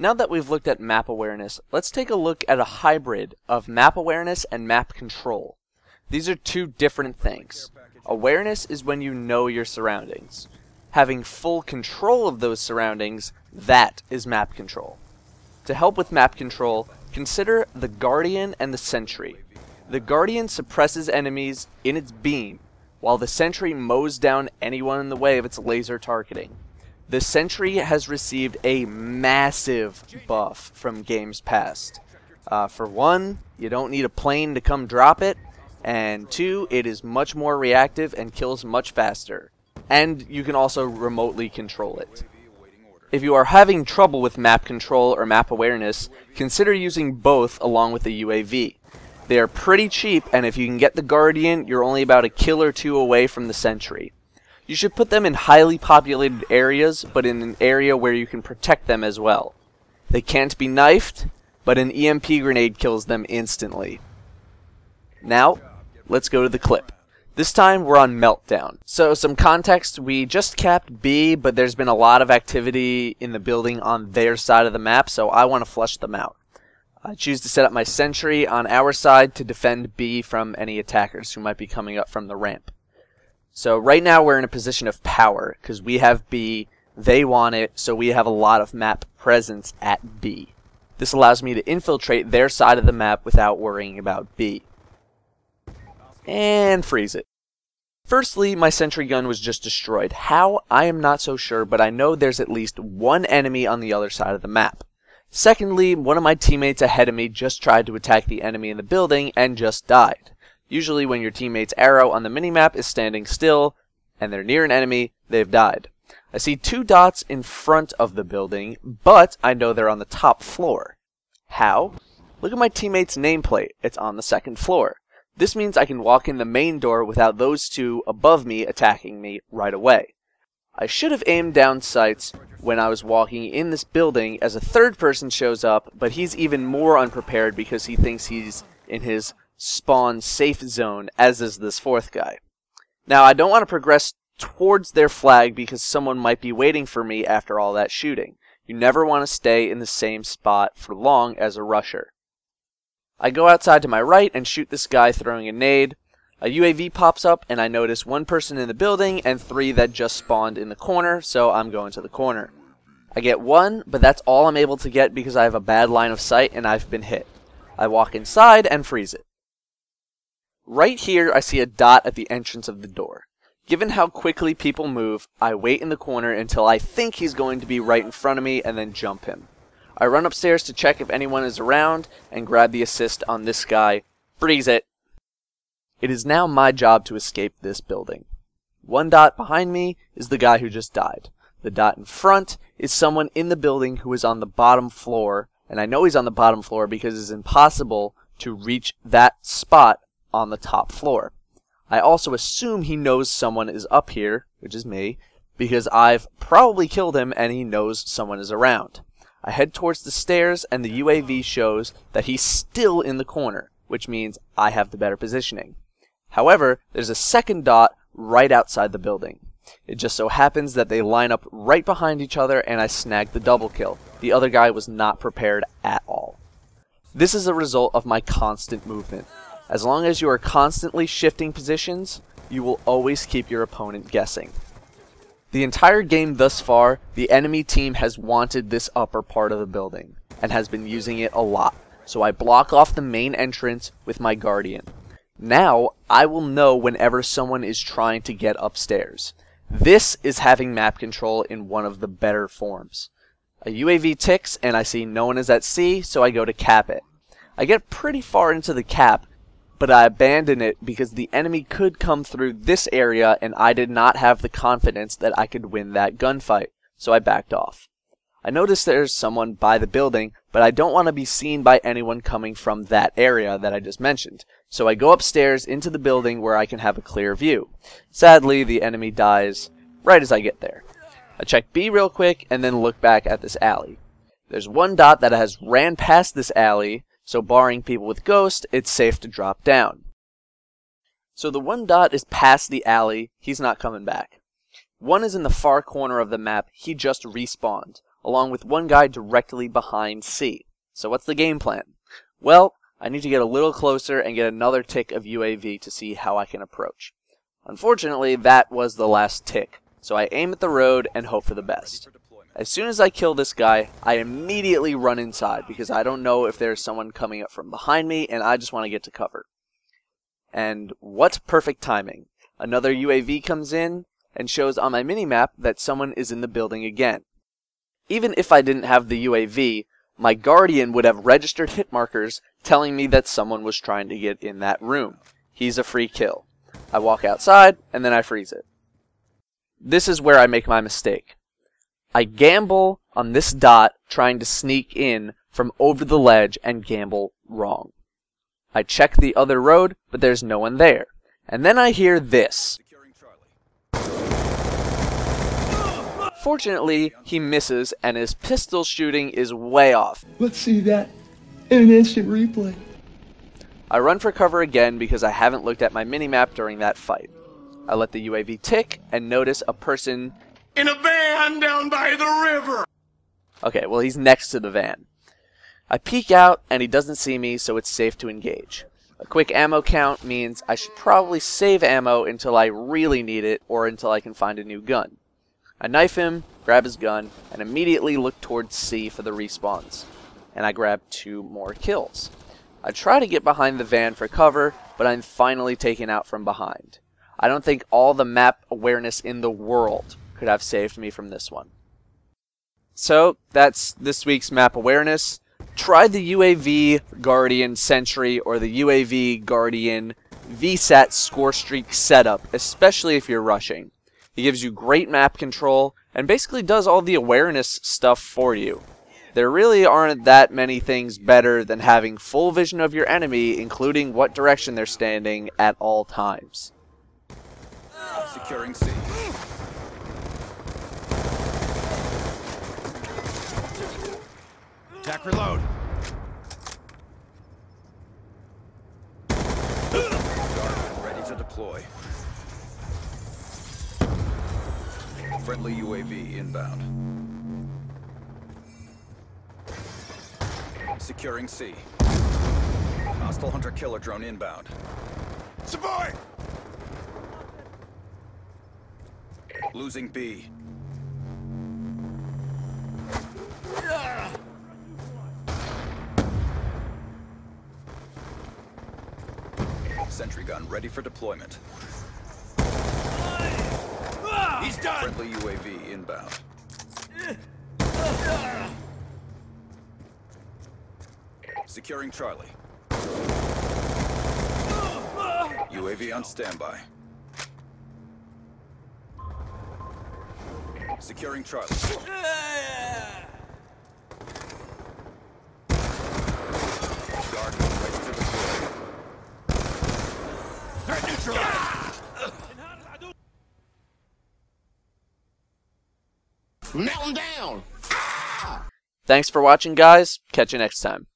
Now that we've looked at map awareness, let's take a look at a hybrid of map awareness and map control. These are two different things. Awareness is when you know your surroundings. Having full control of those surroundings, that is map control. To help with map control, consider the Guardian and the Sentry. The Guardian suppresses enemies in its beam, while the Sentry mows down anyone in the way of its laser targeting. The Sentry has received a massive buff from games past. For one, you don't need a plane to come drop it, and two, it is much more reactive and kills much faster. And you can also remotely control it. If you are having trouble with map control or map awareness, consider using both along with the UAV. They are pretty cheap, and if you can get the Guardian, you're only about a kill or two away from the Sentry. You should put them in highly populated areas, but in an area where you can protect them as well. They can't be knifed, but an EMP grenade kills them instantly. Now, let's go to the clip. This time we're on Meltdown. So some context, we just capped B, but there's been a lot of activity in the building on their side of the map, so I want to flush them out. I choose to set up my Sentry on our side to defend B from any attackers who might be coming up from the ramp. So right now we're in a position of power, because we have B, they want it, so we have a lot of map presence at B. This allows me to infiltrate their side of the map without worrying about B. And freeze it. Firstly, my sentry gun was just destroyed. How? I am not so sure, but I know there's at least one enemy on the other side of the map. Secondly, one of my teammates ahead of me just tried to attack the enemy in the building and just died. Usually when your teammate's arrow on the minimap is standing still and they're near an enemy, they've died. I see two dots in front of the building, but I know they're on the top floor. How? Look at my teammate's nameplate. It's on the second floor. This means I can walk in the main door without those two above me attacking me right away. I should have aimed down sights when I was walking in this building as a third person shows up, but he's even more unprepared because he thinks he's in his spawn safe zone, as is this fourth guy. Now, I don't want to progress towards their flag because someone might be waiting for me after all that shooting. You never want to stay in the same spot for long as a rusher. I go outside to my right and shoot this guy throwing a nade. A UAV pops up and I notice one person in the building and three that just spawned in the corner, so I'm going to the corner. I get one, but that's all I'm able to get because I have a bad line of sight and I've been hit. I walk inside and freeze it. Right here I see a dot at the entrance of the door. Given how quickly people move, I wait in the corner until I think he's going to be right in front of me and then jump him. I run upstairs to check if anyone is around and grab the assist on this guy. Freeze it. It is now my job to escape this building. One dot behind me is the guy who just died. The dot in front is someone in the building who is on the bottom floor, and I know he's on the bottom floor because it's impossible to reach that spot on the top floor. I also assume he knows someone is up here, which is me, because I've probably killed him and he knows someone is around. I head towards the stairs and the UAV shows that he's still in the corner, which means I have the better positioning. However, there's a second dot right outside the building. It just so happens that they line up right behind each other and I snag the double kill. The other guy was not prepared at all. This is a result of my constant movement. As long as you are constantly shifting positions, you will always keep your opponent guessing. The entire game thus far, the enemy team has wanted this upper part of the building, and has been using it a lot, so I block off the main entrance with my Guardian. Now, I will know whenever someone is trying to get upstairs. This is having map control in one of the better forms. A UAV ticks, and I see no one is at C, so I go to cap it. I get pretty far into the cap, but I abandon it because the enemy could come through this area and I did not have the confidence that I could win that gunfight, so I backed off. I notice there's someone by the building, but I don't want to be seen by anyone coming from that area that I just mentioned, so I go upstairs into the building where I can have a clear view. Sadly, the enemy dies right as I get there. I check B real quick and then look back at this alley. There's one dot that has ran past this alley, so barring people with Ghost, it's safe to drop down. So the one dot is past the alley, he's not coming back. One is in the far corner of the map, he just respawned. along with one guy directly behind C. So what's the game plan? Well, I need to get a little closer and get another tick of UAV to see how I can approach. Unfortunately, that was the last tick, so I aim at the road and hope for the best. As soon as I kill this guy, I immediately run inside because I don't know if there's someone coming up from behind me and I just want to get to cover. And what perfect timing. Another UAV comes in and shows on my minimap that someone is in the building again. Even if I didn't have the UAV, my Guardian would have registered hit markers telling me that someone was trying to get in that room. He's a free kill. I walk outside and then I freeze it. This is where I make my mistake. I gamble on this dot trying to sneak in from over the ledge and gamble wrong. I check the other road, but there's no one there. And then I hear this. Fortunately, he misses and his pistol shooting is way off. Let's see that in an instant replay. I run for cover again because I haven't looked at my minimap during that fight. I let the UAV tick and notice a person in a van down by the river. Okay, well he's next to the van. I peek out and he doesn't see me, so it's safe to engage. A quick ammo count means I should probably save ammo until I really need it or until I can find a new gun. I knife him, grab his gun, and immediately look towards C for the respawns. And I grab 2 more kills. I try to get behind the van for cover, but I'm finally taken out from behind. I don't think all the map awareness in the world could have saved me from this one. So, that's this week's map awareness. Try the UAV Guardian Sentry or the UAV Guardian VSAT score streak setup, especially if you're rushing. He gives you great map control and basically does all the awareness stuff for you. There really aren't that many things better than having full vision of your enemy, including what direction they're standing at all times. Securing C. Attack reload. Guard ready to deploy. Friendly UAV inbound. Securing C. Hostile hunter-killer drone inbound. Support! Losing B. Sentry gun ready for deployment. He's done! Friendly UAV inbound. Securing Charlie. UAV on standby. Securing Charlie. Guard ready to deploy. Threat neutralized. Meltdown! Thanks for watching, guys. Catch you next time.